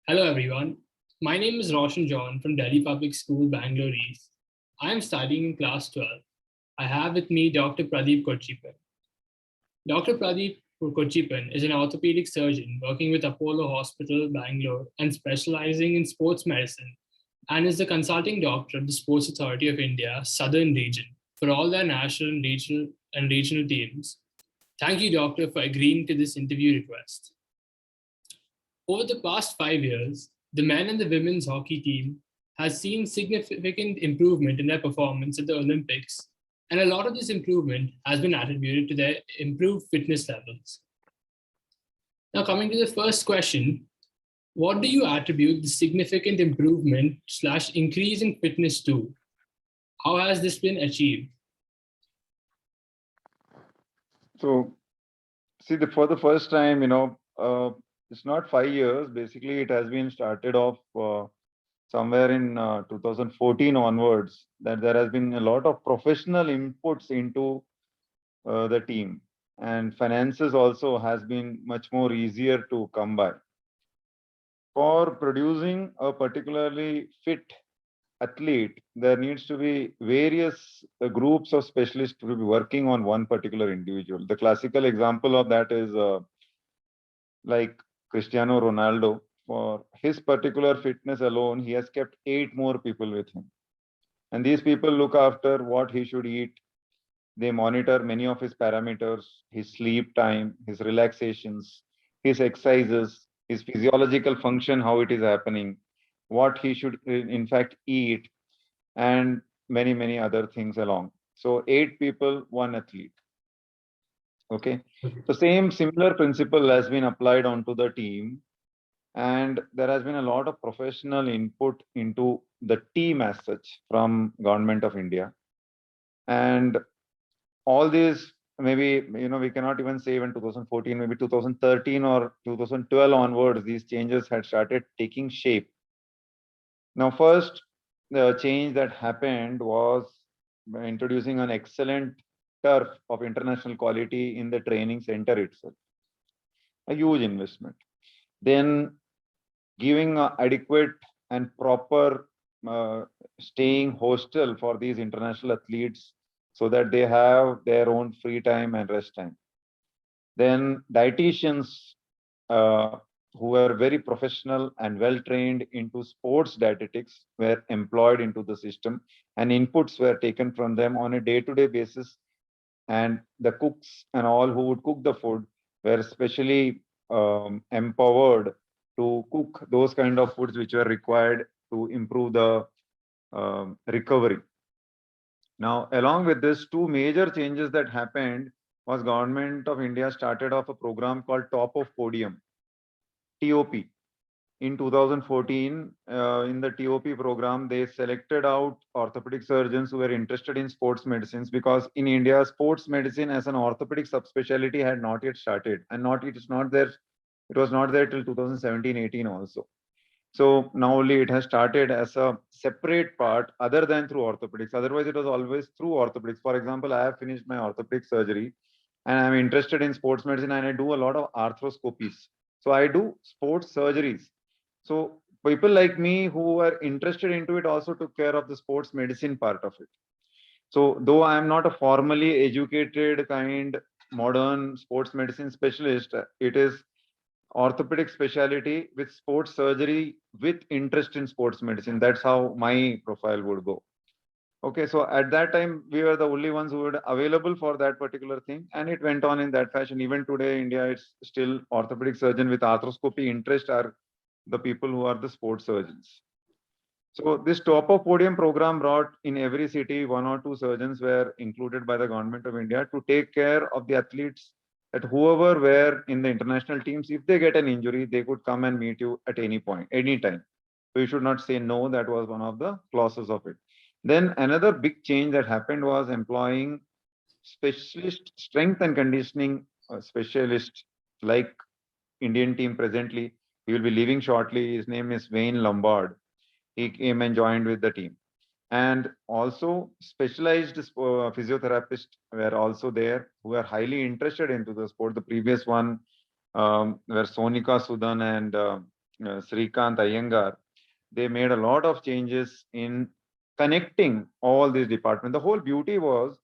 Hello everyone. My name is Roshan John from Delhi Public School, Bangalore East. I am studying in class 12. I have with me Dr. Pradeep Kochipan. Dr. Pradeep Kochipan is an orthopedic surgeon working with Apollo Hospital, Bangalore, and specializing in sports medicine, and is the consulting doctor of the Sports Authority of India Southern Region for all their national and regional teams. Thank you, Doctor, for agreeing to this interview request. Over the past 5 years, the men and the women's hockey team has seen significant improvement in their performance at the Olympics, and a lot of this improvement has been attributed to their improved fitness levels. Now, coming to the first question, what do you attribute the significant improvement slash increase in fitness to? How has this been achieved? So, see, for the first time, it's not 5 years. Basically, it has been started off somewhere in 2014 onwards that there has been a lot of professional inputs into the team, and finances also has been much more easier to come by. For producing a particularly fit athlete, there needs to be various groups of specialists to be working on one particular individual. The classical example of that is like Cristiano Ronaldo. For his particular fitness alone, he has kept 8 more people with him. And these people look after what he should eat. They monitor many of his parameters, his sleep time, his relaxations, his exercises, his physiological function, how it is happening, what he should in fact eat, and many, many other things along. So 8 people, one athlete. Okay. The same similar principle has been applied onto the team, and there has been a lot of professional input into the team as such from Government of India. And all these, maybe, we cannot even say when 2014, maybe 2013 or 2012 onwards, these changes had started taking shape. Now, first, the change that happened was by introducing an excellent turf of international quality in the training center itself, a huge investment. Then giving adequate and proper staying hostel for these international athletes so that they have their own free time and rest time. Then dietitians who were very professional and well trained into sports dietetics were employed into the system, and inputs were taken from them on a day-to-day basis. And the cooks and all who would cook the food were specially empowered to cook those kind of foods which were required to improve the recovery. Now, along with this, two major changes that happened was Government of India started off a program called Top of Podium, TOP. In 2014, in the TOP program, they selected out orthopedic surgeons who were interested in sports medicines, because in India, sports medicine as an orthopedic subspecialty had not yet started, and it is not there. It was not there till 2017-18 also. So now only it has started as a separate part other than through orthopedics. Otherwise, it was always through orthopedics. For example, I have finished my orthopedic surgery and I'm interested in sports medicine, and I do a lot of arthroscopies. So I do sports surgeries. So people like me who are interested into it also took care of the sports medicine part of it. So though I am not a formally educated kind modern sports medicine specialist, it is orthopedic specialty with sports surgery with interest in sports medicine. That's how my profile would go. Okay, so at that time, we were the only ones who were available for that particular thing. And it went on in that fashion. Even today, India, it's still orthopedic surgeon with arthroscopy interest are the people who are the sports surgeons. So this top of podium program brought in every city, 1 or 2 surgeons were included by the Government of India to take care of the athletes, that whoever were in the international teams, if they get an injury, they could come and meet you at any point, any time. So you should not say no. That was one of the clauses of it. Then another big change that happened was employing specialist strength and conditioning specialist, like Indian team presently. He will be leaving shortly. His name is Wayne Lombard. He came and joined with the team. And also specialized physiotherapists were also there who were highly interested into the sport. The previous one were Sonika Sudan and Srikant Iyengar, they made a lot of changes in connecting all these departments. The whole beauty was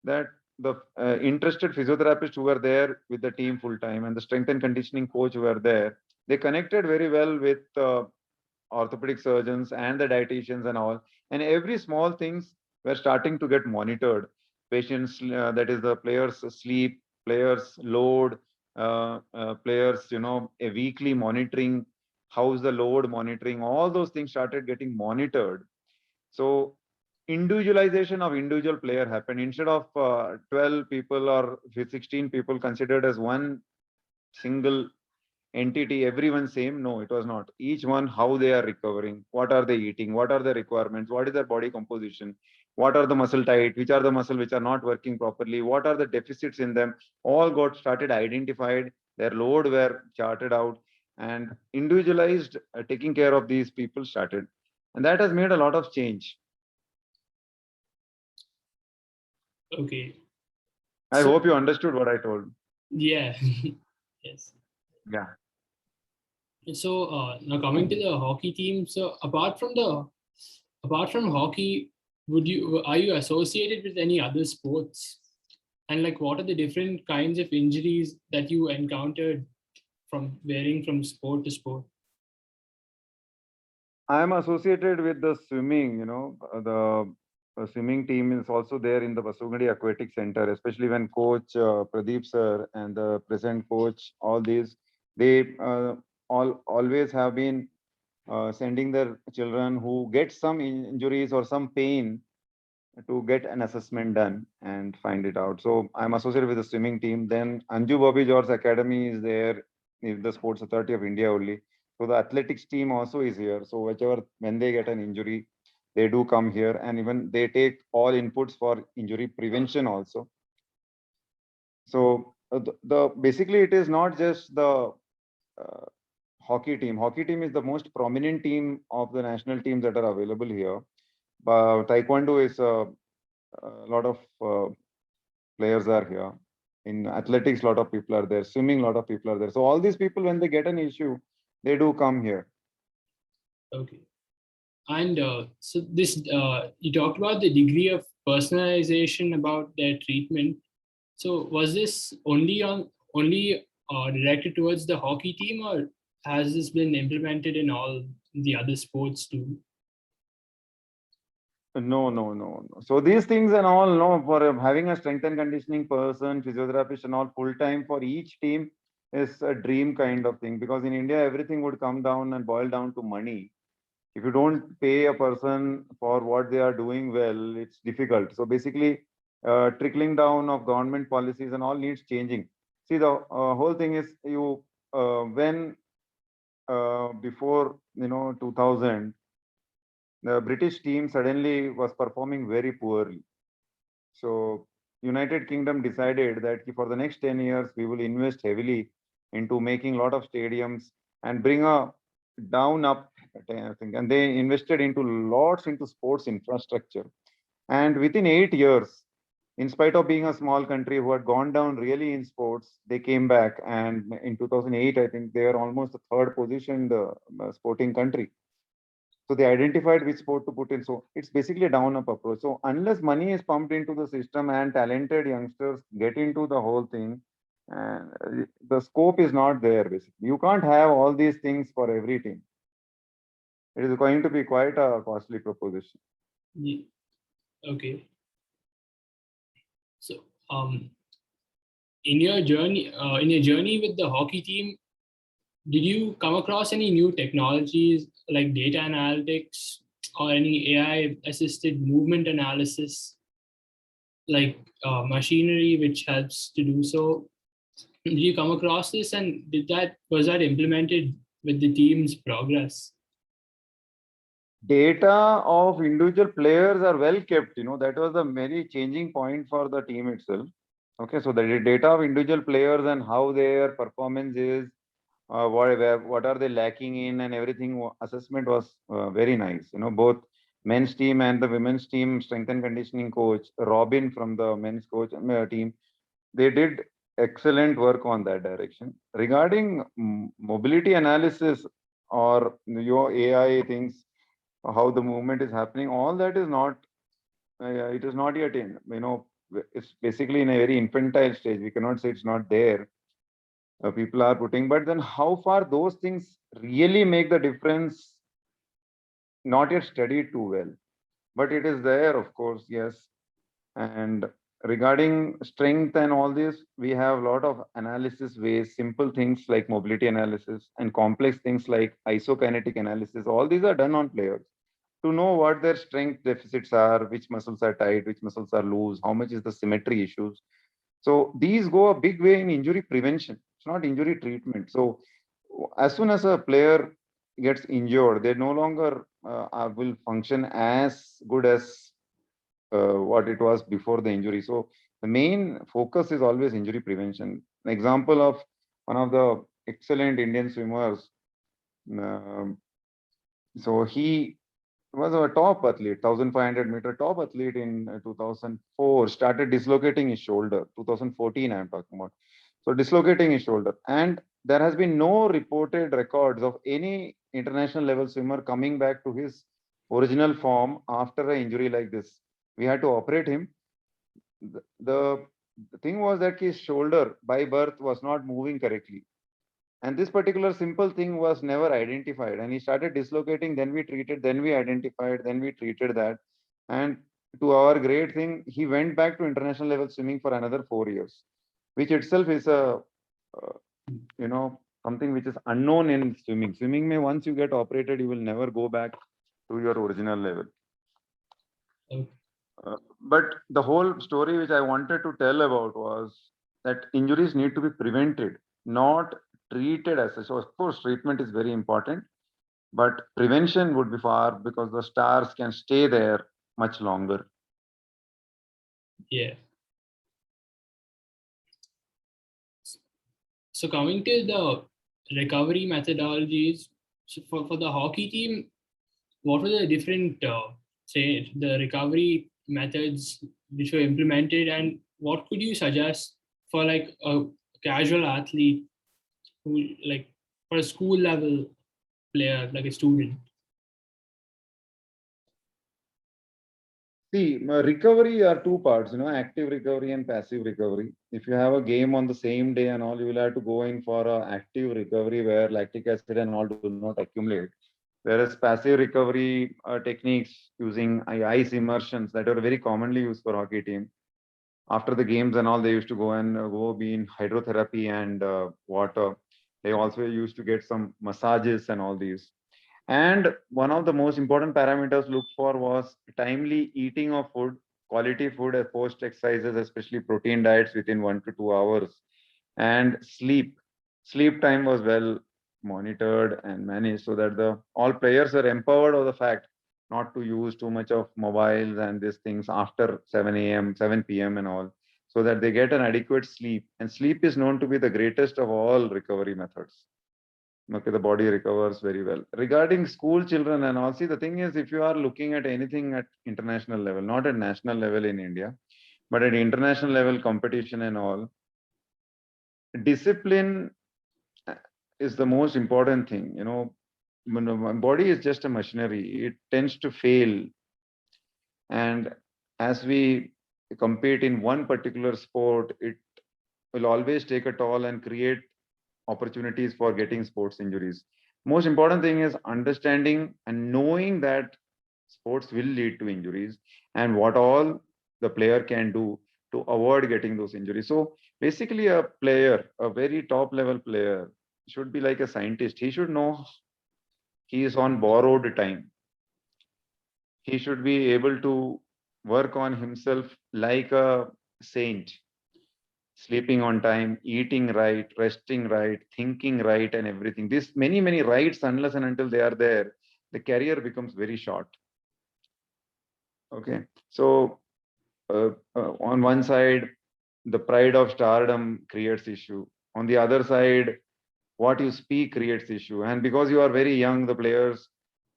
that the interested physiotherapists who were there with the team full time and the strength and conditioning coach who were there, they connected very well with orthopedic surgeons and the dietitians and all. And every small things were starting to get monitored. Patients, that is the players' sleep, players' load, players, a weekly monitoring, how's the load monitoring, all those things started getting monitored. So individualization of individual player happened instead of 12 people or 16 people considered as one single entity, everyone same. No, it was not. Each one, how they are recovering, what are they eating, what are the requirements, what is their body composition, what are the muscle tight, which are the muscle which are not working properly, what are the deficits in them, all got started identified, their load were charted out, and individualized taking care of these people started. And that has made a lot of change. Okay. I So, hope you understood what I told. yeah. Yes. Yeah. So now coming to the hockey team. So apart from hockey, are you associated with any other sports? And like, what are the different kinds of injuries that you encountered from varying from sport to sport? I am associated with the swimming, the swimming team is also there in the Vasugadi Aquatic Center, especially when coach Pradeep sir and the present coach, all these, they always have been sending their children who get some injuries or some pain to get an assessment done and find it out. So I'm associated with the swimming team. Then Anju Bobby George Academy is there, is the Sports Authority of India only. So the athletics team also is here. So whichever, when they get an injury, they do come here, and even they take all inputs for injury prevention also. So the basically it is not just the uh, hockey team. Hockey team is the most prominent team of the national teams that are available here. Taekwondo is a lot of players are here. In athletics, a lot of people are there. Swimming, a lot of people are there. So all these people, when they get an issue, they do come here. Okay. And so this you talked about the degree of personalization about their treatment. So was this only directed towards the hockey team, or has this been implemented in all the other sports too? No, no, no, no. So these things and all, no, for having a strength and conditioning person, physiotherapist and all full time for each team is a dream kind of thing, because in India, everything would come down and boil down to money. If you don't pay a person for what they are doing well, it's difficult. So basically, trickling down of government policies and all needs changing. See, the whole thing is when before 2000, the British team suddenly was performing very poorly. So United Kingdom decided that for the next 10 years, we will invest heavily into making a lot of stadiums and bring a down up thing. And they invested into lots into sports infrastructure. And within 8 years, in spite of being a small country who had gone down really in sports, they came back. And in 2008, I think they are almost the third position, the sporting country. So they identified which sport to put in. So it's basically a down up approach. So unless money is pumped into the system and talented youngsters get into the whole thing, and the scope is not there. Basically, you can't have all these things for every team. It is going to be quite a costly proposition. Yeah. Okay. So in your journey with the hockey team, did you come across any new technologies like data analytics or any AI assisted movement analysis, like machinery which helps to do so? Did you come across this, and was that implemented with the team's progress? Data of individual players are well kept. That was the very changing point for the team itself. Okay, so the data of individual players and how their performance is, what are they lacking in, and everything assessment was very nice. Both men's team and the women's team strength and conditioning coach Robin from the men's coach team, they did excellent work on that direction. Regarding mobility analysis, or your AI thinks how the movement is happening. All that is not, it is not yet in, it's basically in a very infantile stage. We cannot say it's not there. People are putting, but then how far those things really make the difference, not yet studied too well. But it is there, of course, yes. And regarding strength and all this, we have a lot of analysis ways, simple things like mobility analysis and complex things like isokinetic analysis. All these are done on players to know what their strength deficits are, which muscles are tight, which muscles are loose, how much is the symmetry issues. So these go a big way in injury prevention. It's not injury treatment. So as soon as a player gets injured, they no longer will function as good as what it was before the injury. So the main focus is always injury prevention. An example of one of the excellent Indian swimmers. um so he was a top athlete, 1500-meter top athlete in 2004, started dislocating his shoulder. 2014, I'm talking about. So dislocating his shoulder. And there has been no reported records of any international level swimmer coming back to his original form after an injury like this. We had to operate him. The thing was that his shoulder by birth was not moving correctly. And this particular simple thing was never identified. And he started dislocating, then we treated, then we identified, then we treated that. And to our great thing, he went back to international level swimming for another 4 years, which itself is a, something which is unknown in swimming. Swimming may once you get operated, you will never go back to your original level. Okay. But the whole story which I wanted to tell about was that injuries need to be prevented, not treated as such. So, of course, treatment is very important, but prevention would be far because the stars can stay there much longer. Yeah. So coming to the recovery methodologies, so for the hockey team, what were the different, say, the recovery methods which were implemented, and what could you suggest for like a casual athlete who, like, for a school level player, like a student? See, recovery are two parts, active recovery and passive recovery. If you have a game on the same day and all, you will have to go in for a active recovery where lactic acid and all do not accumulate. Whereas passive recovery techniques using ice immersions that are very commonly used for hockey team. After the games and all, they used to go and go be in hydrotherapy and water. They also used to get some massages and all these. And one of the most important parameters looked for was timely eating of food, quality food at post exercises, especially protein diets within 1 to 2 hours, and sleep. Sleep time was well monitored and managed so that the all players are empowered of the fact not to use too much of mobiles and these things after 7 a.m., 7 p.m. and all, so that they get an adequate sleep. And sleep is known to be the greatest of all recovery methods. Okay, the body recovers very well. Regarding school children and all, see, the thing is, if you are looking at anything at international level, not at national level in India, but at international level competition and all, discipline is the most important thing. My body is just a machinery. It tends to fail. And as we compete in one particular sport, it will always take a toll and create opportunities for getting sports injuries. Most important thing is understanding and knowing that sports will lead to injuries and what all the player can do to avoid getting those injuries. So basically, a player, a very top level player, should be like a scientist. He should know he is on borrowed time. He should be able to work on himself like a saint, sleeping on time, eating right, resting right, thinking right, and everything. This many rights, unless and until they are there, the career becomes very short. Okay, so on one side, the pride of stardom creates issue. On the other side, what you speak creates issue. And because you are very young, the players,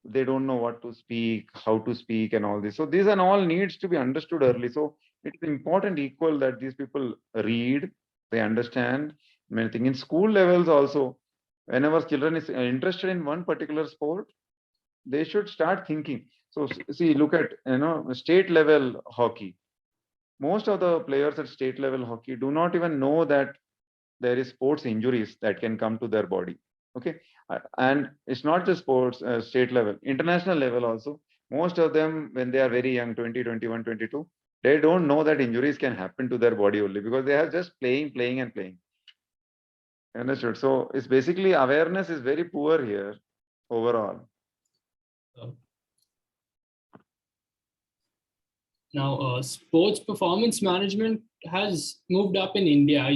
they don't know what to speak, how to speak, and all this. So these and all needs to be understood early. So it's important equal that these people read, they understand many things. In school levels also, Whenever children is interested in one particular sport, they should start thinking. So see, look at, state level hockey. Most of the players at state level hockey do not even know that there is sports injuries that can come to their body. Okay. And it's not just sports, state level, international level also. Most of them, when they are very young, 20, 21, 22, they don't know that injuries can happen to their body only because they are just playing and playing. Understood. So it's basically awareness is very poor here overall. Uh, Now, sports performance management has moved up in India.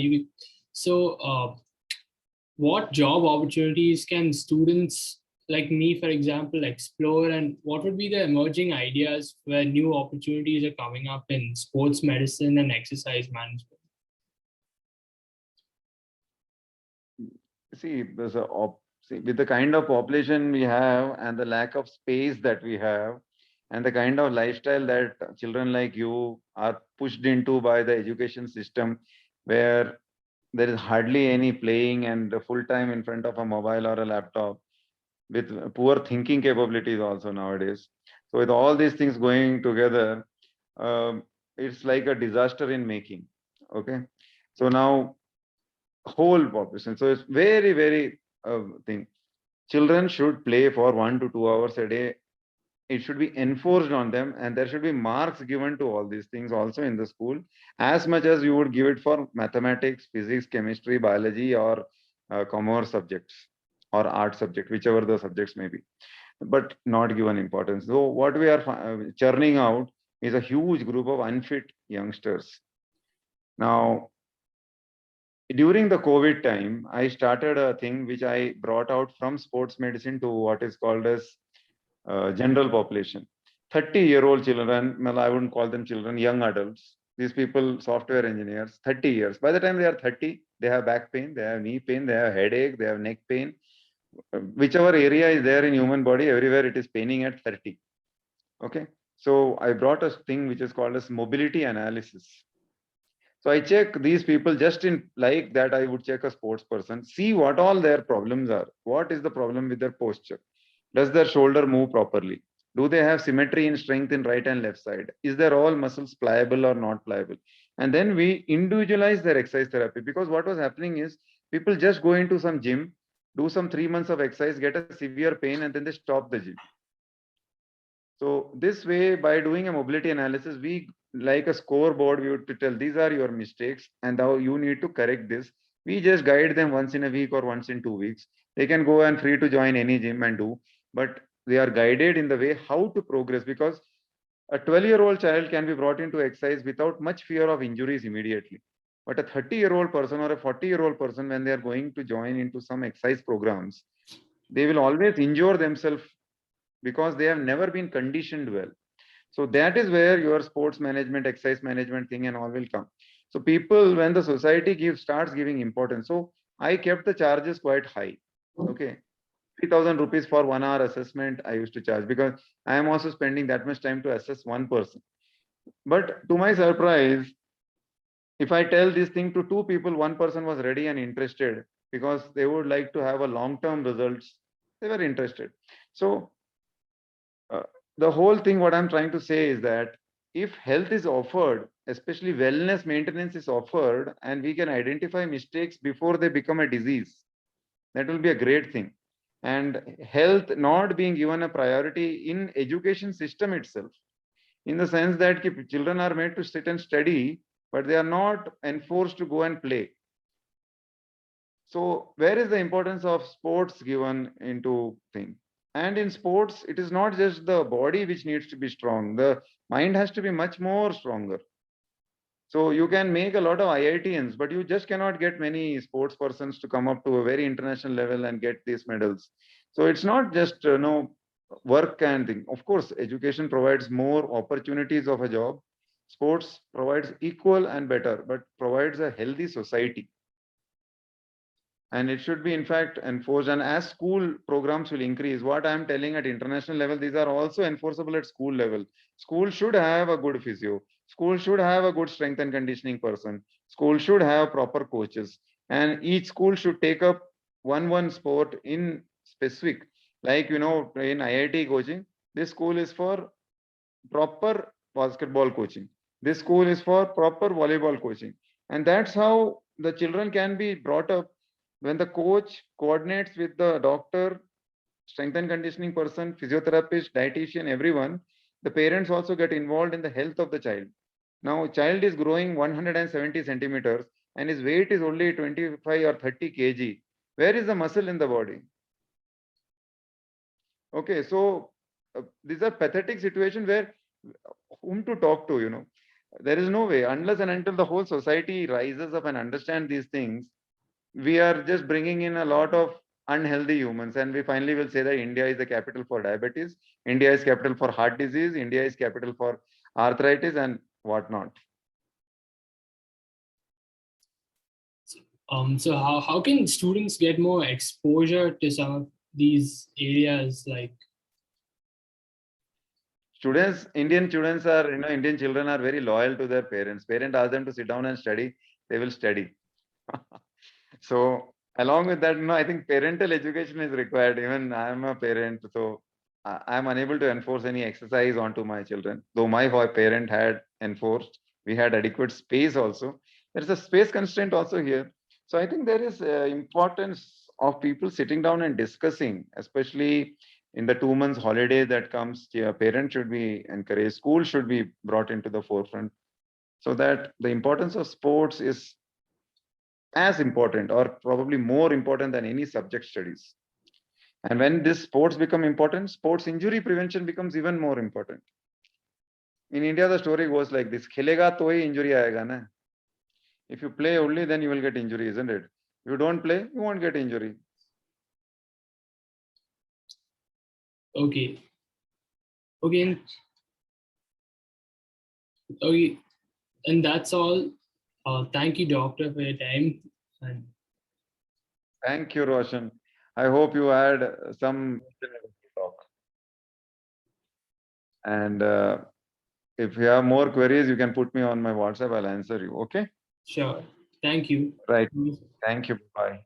What job opportunities can students like me, for example, explore, and what would be the emerging ideas where new opportunities are coming up in sports medicine and exercise management? See, with the kind of population we have and the lack of space that we have and the kind of lifestyle that children like you are pushed into by the education system, where there is hardly any playing and full time in front of a mobile or a laptop, with poor thinking capabilities also nowadays. So with all these things going together, it's like a disaster in making. Okay. So now whole population. So it's very thing. Children should play for 1 to 2 hours a day. It should be enforced on them, and there should be marks given to all these things also in the school, as much as you would give it for mathematics, physics, chemistry, biology, or commerce subjects or art subject, whichever the subjects may be, but not given importance. So what we are churning out is a huge group of unfit youngsters. Now, during the COVID time, I started a thing which I brought out from sports medicine to what is called as general population. 30-year-old children, well, I wouldn't call them children, young adults. These people, software engineers, 30 years. By the time they are 30, they have back pain, they have knee pain, they have headache, they have neck pain. Whichever area is there in human body, everywhere it is paining at 30. Okay. So I brought a thing which is called as mobility analysis. So I check these people just in like that. I would check a sports person, see what all their problems are. What is the problem with their posture? Does their shoulder move properly? Do they have symmetry in strength in right and left side? Is their all muscles pliable or not pliable? And then we individualize their exercise therapy, because what was happening is people just go into some gym, do some 3 months of exercise, get a severe pain, and then they stop the gym. So this way, by doing a mobility analysis, we like a scoreboard, we would tell these are your mistakes and how you need to correct this. We just guide them once in a week or once in 2 weeks. They can go and free to join any gym and do, but they are guided in the way how to progress, because a 12-year-old child can be brought into exercise without much fear of injuries immediately. But a 30-year-old person or a 40-year-old person, when they are going to join into some exercise programs, they will always injure themselves because they have never been conditioned well. So that is where your sports management, exercise management thing and all will come. So people, when the society starts giving importance, so I kept the charges quite high. Okay. 3,000 rupees for 1 hour assessment I used to charge, because I am also spending that much time to assess one person. But to my surprise, if I tell this thing to two people, one person was ready and interested because they would like to have a long-term results. They were interested. So uh, the whole thing, what I'm trying to say is that if health is offered, especially wellness maintenance is offered, and we can identify mistakes before they become a disease, that will be a great thing. And health not being given a priority in education system itself, in the sense that children are made to sit and study, but they are not enforced to go and play. So where is the importance of sports given into thing? And in sports, it is not just the body which needs to be strong. The mind has to be much more stronger. So you can make a lot of IITians, but you just cannot get many sports persons to come up to a very international level and get these medals. So it's not just work and thing. Of course, education provides more opportunities of a job. Sports provides equal and better, but provides a healthy society. And it should be in fact enforced. And as school programs will increase, what I'm telling at international level, these are also enforceable at school level. School should have a good physio. School should have a good strength and conditioning person. School should have proper coaches. And each school should take up one sport in specific. Like, in IIT coaching, this school is for proper basketball coaching. This school is for proper volleyball coaching. And that's how the children can be brought up when the coach coordinates with the doctor, strength and conditioning person, physiotherapist, dietitian, everyone. The parents also get involved in the health of the child. Now, child is growing 170 centimeters and his weight is only 25 or 30 kg. Where is the muscle in the body? Okay, so these are pathetic situations where whom to talk to. There is no way, unless and until the whole society rises up and understand these things, we are just bringing in a lot of unhealthy humans, and we finally will say that India is the capital for diabetes, India is capital for heart disease, India is capital for arthritis and whatnot. So how can students get more exposure to some of these areas? Like Indian students are, Indian children are very loyal to their parents. Parents ask them to sit down and study, they will study. So along with that, I think parental education is required. Even I am a parent, so I am unable to enforce any exercise onto my children. Though my parent had enforced, we had adequate space also. There is a space constraint also here. So I think there is importance of people sitting down and discussing, especially in the 2 months holiday that comes. Parents should be encouraged. School should be brought into the forefront, so that the importance of sports is as important or probably more important than any subject studies. And when this sports become important, sports injury prevention becomes even more important. In India, the story goes like this: Khelega to hi injury aayega na. If you play only, then you will get injury, isn't it? If you don't play, you won't get injury. okay, okay, okay, and that's all. Thank you, doctor, for your time. And Thank you, Roshan. I hope you had some talk. And if you have more queries, you can put me on my WhatsApp. I'll answer you. Okay. sure, thank you. Right. Thank you. Bye.